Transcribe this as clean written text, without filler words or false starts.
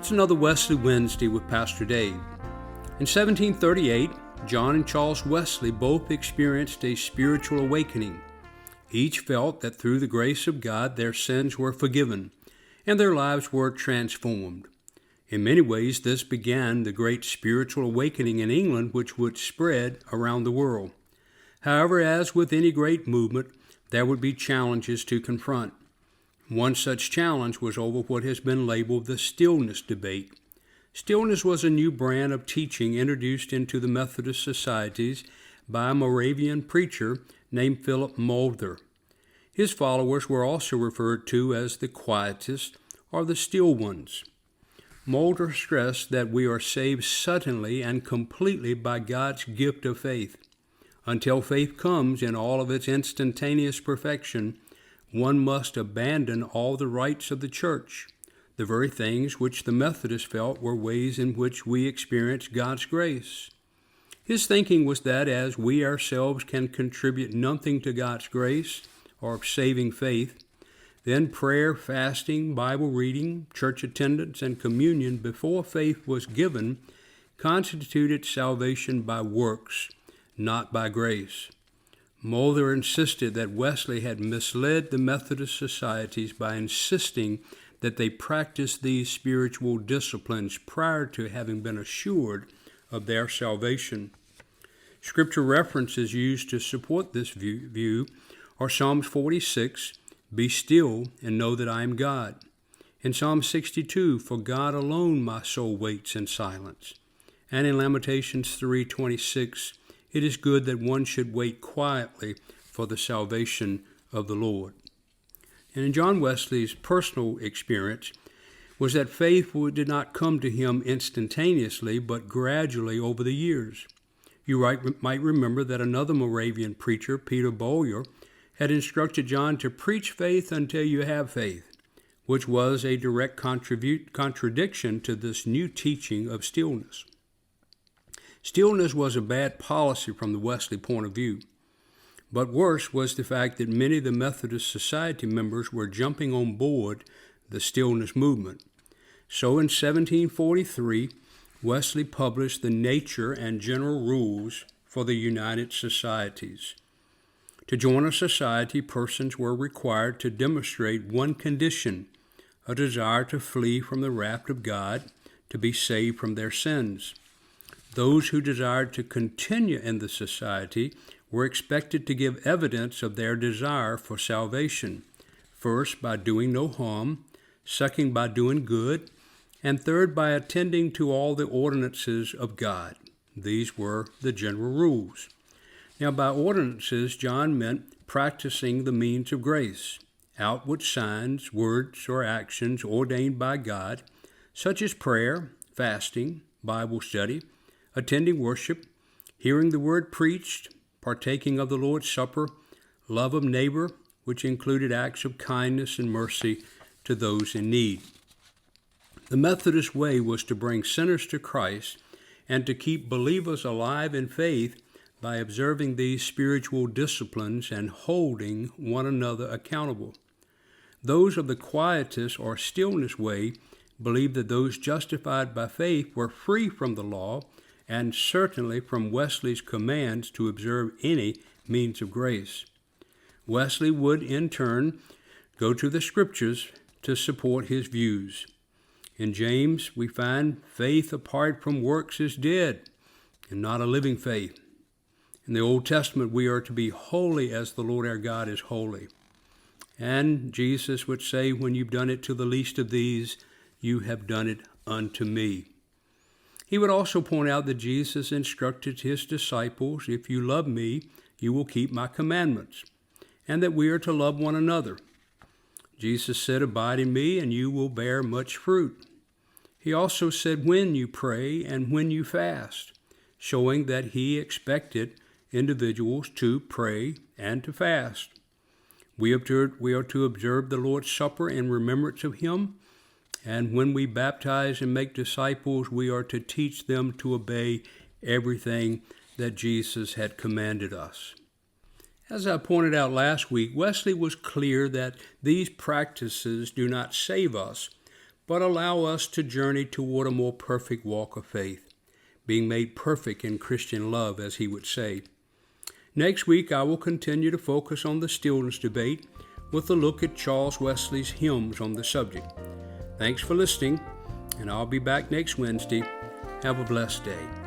It's another Wesley Wednesday with Pastor Dave. In 1738, John and Charles Wesley both experienced a spiritual awakening. Each felt that through the grace of God their sins were forgiven and their lives were transformed. In many ways, this began the great spiritual awakening in England, which would spread around the world. However, as with any great movement, there would be challenges to confront. One such challenge was over what has been labeled the stillness debate. Stillness was a new brand of teaching introduced into the Methodist societies by a Moravian preacher named Philip Mulder. His followers were also referred to as the Quietists or the Still Ones. Mulder stressed that we are saved suddenly and completely by God's gift of faith. Until faith comes in all of its instantaneous perfection, one must abandon all the rites of the church, the very things which the Methodists felt were ways in which we experience God's grace. His thinking was that as we ourselves can contribute nothing to God's grace or saving faith, then prayer, fasting, Bible reading, church attendance, and communion before faith was given constituted salvation by works, not by grace. Mulder insisted that Wesley had misled the Methodist societies by insisting that they practiced these spiritual disciplines prior to having been assured of their salvation. Scripture references used to support this view are Psalms 46, "Be still and know that I am God." In Psalm 62, "For God alone my soul waits in silence." And in Lamentations 3:26, "It is good that one should wait quietly for the salvation of the Lord." And in John Wesley's personal experience was that faith did not come to him instantaneously, but gradually over the years. You might remember that another Moravian preacher, Peter Bowyer, had instructed John to preach faith until you have faith, which was a direct contradiction to this new teaching of stillness. Stillness was a bad policy from the Wesley point of view. But worse was the fact that many of the Methodist Society members were jumping on board the stillness movement. So in 1743, Wesley published the Nature and General Rules for the United Societies. To join a society, persons were required to demonstrate one condition, a desire to flee from the wrath of God, to be saved from their sins. Those who desired to continue in the society were expected to give evidence of their desire for salvation, first by doing no harm, second by doing good, and third by attending to all the ordinances of God. These were the general rules. Now, by ordinances, John meant practicing the means of grace, outward signs, words, or actions ordained by God, such as prayer, fasting, Bible study, attending worship, hearing the word preached, partaking of the Lord's Supper, love of neighbor, which included acts of kindness and mercy to those in need. The Methodist way was to bring sinners to Christ and to keep believers alive in faith by observing these spiritual disciplines and holding one another accountable. Those of the Quietist or Stillness way believed that those justified by faith were free from the law and certainly from Wesley's commands to observe any means of grace. Wesley would, in turn, go to the Scriptures to support his views. In James, we find faith apart from works is dead and not a living faith. In the Old Testament, we are to be holy as the Lord our God is holy. And Jesus would say, when you've done it to the least of these, you have done it unto me. He would also point out that Jesus instructed his disciples, if you love me, you will keep my commandments, and that we are to love one another. Jesus said, abide in me, and you will bear much fruit. He also said, when you pray and when you fast, showing that he expected individuals to pray and to fast. We are to observe the Lord's Supper in remembrance of him. And when we baptize and make disciples, we are to teach them to obey everything that Jesus had commanded us. As I pointed out last week, Wesley was clear that these practices do not save us, but allow us to journey toward a more perfect walk of faith, being made perfect in Christian love, as he would say. Next week, I will continue to focus on the stillness debate with a look at Charles Wesley's hymns on the subject. Thanks for listening, and I'll be back next Wednesday. Have a blessed day.